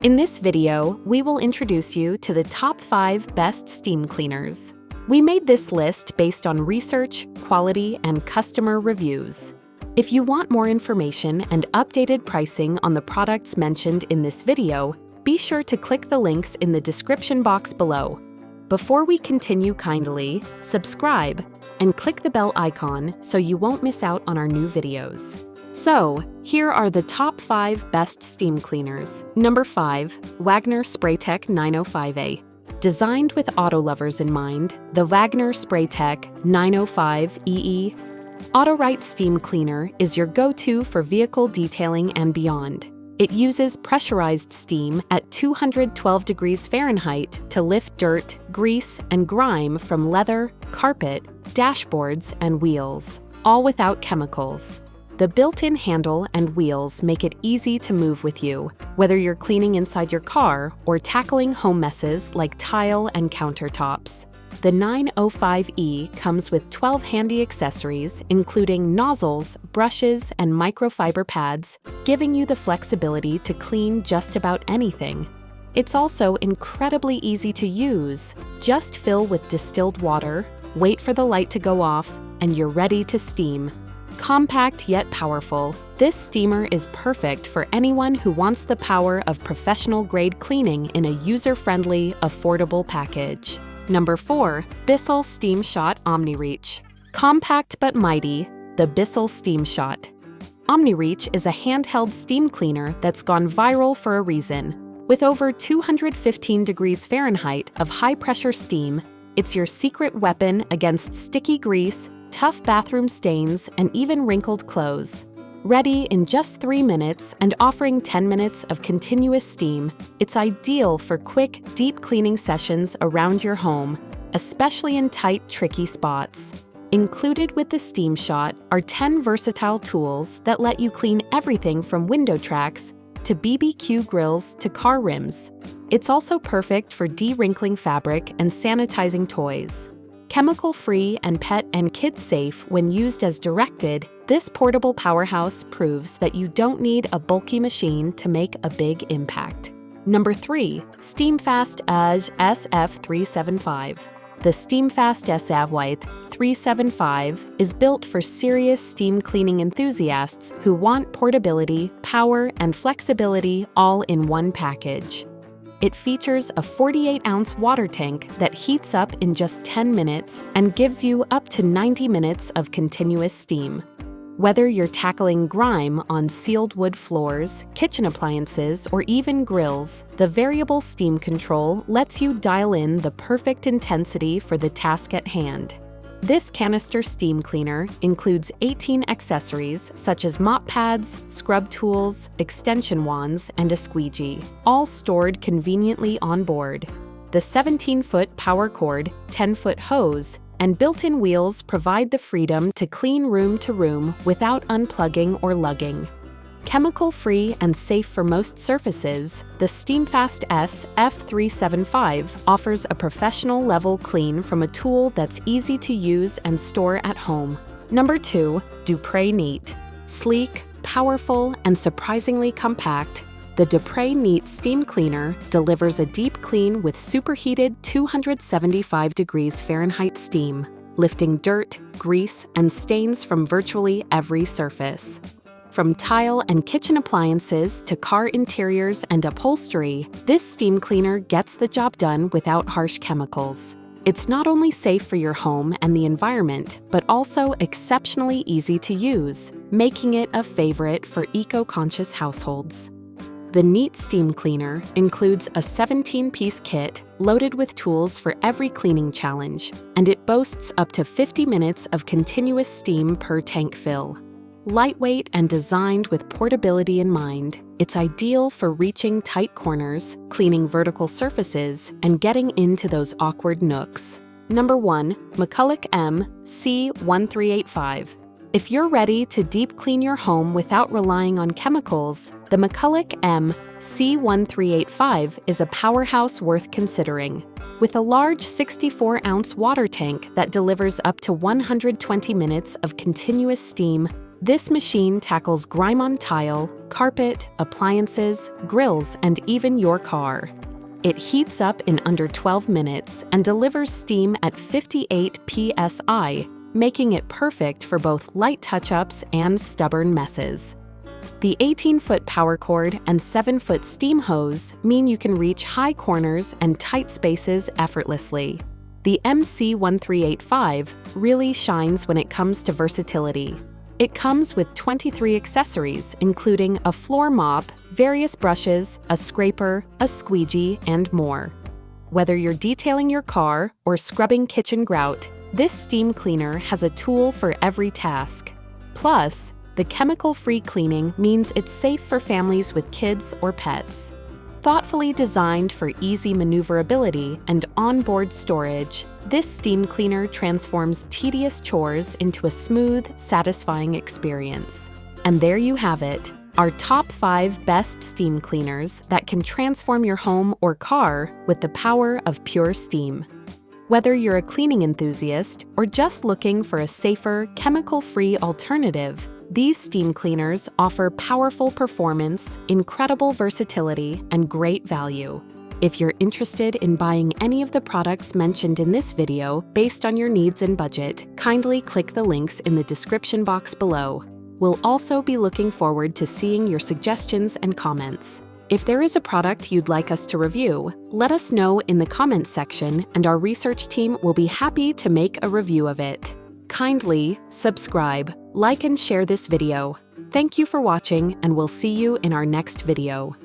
In this video, we will introduce you to the top 5 best steam cleaners. We made this list based on research, quality, and customer reviews. If you want more information and updated pricing on the products mentioned in this video, be sure to click the links in the description box below. Before we continue, kindly subscribe and click the bell icon so you won't miss out on our new videos. So, here are the top 5 best steam cleaners. Number 5, Wagner Spraytech 905A. Designed with auto lovers in mind, the Wagner Spraytech 905EE AutoRight Steam Cleaner is your go-to for vehicle detailing and beyond. It uses pressurized steam at 212 degrees Fahrenheit to lift dirt, grease, and grime from leather, carpet, dashboards, and wheels, all without chemicals. The built-in handle and wheels make it easy to move with you, whether you're cleaning inside your car or tackling home messes like tile and countertops. The 905E comes with 12 handy accessories, including nozzles, brushes, and microfiber pads, giving you the flexibility to clean just about anything. It's also incredibly easy to use. Just fill with distilled water, wait for the light to go off, and you're ready to steam. Compact yet powerful, this steamer is perfect for anyone who wants the power of professional-grade cleaning in a user-friendly, affordable package. Number 4, BISSELL Steam Shot OmniReach. Compact but mighty, the BISSELL Steam Shot. OmniReach is a handheld steam cleaner that's gone viral for a reason. With over 215 degrees Fahrenheit of high-pressure steam, it's your secret weapon against sticky grease, tough bathroom stains, and even wrinkled clothes. Ready in just 3 minutes and offering 10 minutes of continuous steam, it's ideal for quick, deep cleaning sessions around your home, especially in tight, tricky spots. Included with the Steam Shot are 10 versatile tools that let you clean everything from window tracks to BBQ grills to car rims. It's also perfect for de-wrinkling fabric and sanitizing toys. Chemical-free and pet and kid-safe when used as directed, this portable powerhouse proves that you don't need a bulky machine to make a big impact. Number 3, Steamfast SF-375. The Steamfast SF-375 is built for serious steam cleaning enthusiasts who want portability, power, and flexibility all in one package. It features a 48-ounce water tank that heats up in just 10 minutes and gives you up to 90 minutes of continuous steam. Whether you're tackling grime on sealed wood floors, kitchen appliances, or even grills, the variable steam control lets you dial in the perfect intensity for the task at hand. This canister steam cleaner includes 18 accessories such as mop pads, scrub tools, extension wands, and a squeegee, all stored conveniently on board. The 17-foot power cord, 10-foot hose, and built-in wheels provide the freedom to clean room to room without unplugging or lugging. Chemical-free and safe for most surfaces, the Steamfast SF-375 offers a professional-level clean from a tool that's easy to use and store at home. Number 2, Dupray Neat. Sleek, powerful, and surprisingly compact, the Dupray Neat Steam Cleaner delivers a deep clean with superheated 275 degrees Fahrenheit steam, lifting dirt, grease, and stains from virtually every surface. From tile and kitchen appliances to car interiors and upholstery, this steam cleaner gets the job done without harsh chemicals. It's not only safe for your home and the environment, but also exceptionally easy to use, making it a favorite for eco-conscious households. The Neat Steam Cleaner includes a 17-piece kit loaded with tools for every cleaning challenge, and it boasts up to 50 minutes of continuous steam per tank fill. Lightweight and designed with portability in mind, it's ideal for reaching tight corners, cleaning vertical surfaces, and getting into those awkward nooks. Number 1, McCulloch MC1385. If you're ready to deep clean your home without relying on chemicals, the McCulloch MC1385 is a powerhouse worth considering. With a large 64-ounce water tank that delivers up to 120 minutes of continuous steam, This machine tackles grime on tile, carpet, appliances, grills, and even your car. It heats up in under 12 minutes and delivers steam at 58 psi, making it perfect for both light touch-ups and stubborn messes. The 18-foot power cord and 7-foot steam hose mean you can reach high corners and tight spaces effortlessly. The MC1385 really shines when it comes to versatility. It comes with 23 accessories, including a floor mop, various brushes, a scraper, a squeegee, and more. Whether you're detailing your car or scrubbing kitchen grout, this steam cleaner has a tool for every task. Plus, the chemical-free cleaning means it's safe for families with kids or pets. Thoughtfully designed for easy maneuverability and onboard storage, this steam cleaner transforms tedious chores into a smooth, satisfying experience. And there you have it, our top 5 best steam cleaners that can transform your home or car with the power of pure steam. Whether you're a cleaning enthusiast or just looking for a safer, chemical-free alternative, these steam cleaners offer powerful performance, incredible versatility, and great value. If you're interested in buying any of the products mentioned in this video based on your needs and budget, kindly click the links in the description box below. We'll also be looking forward to seeing your suggestions and comments. If there is a product you'd like us to review, let us know in the comments section and our research team will be happy to make a review of it. Kindly subscribe, like and share this video. Thank you for watching, and we'll see you in our next video.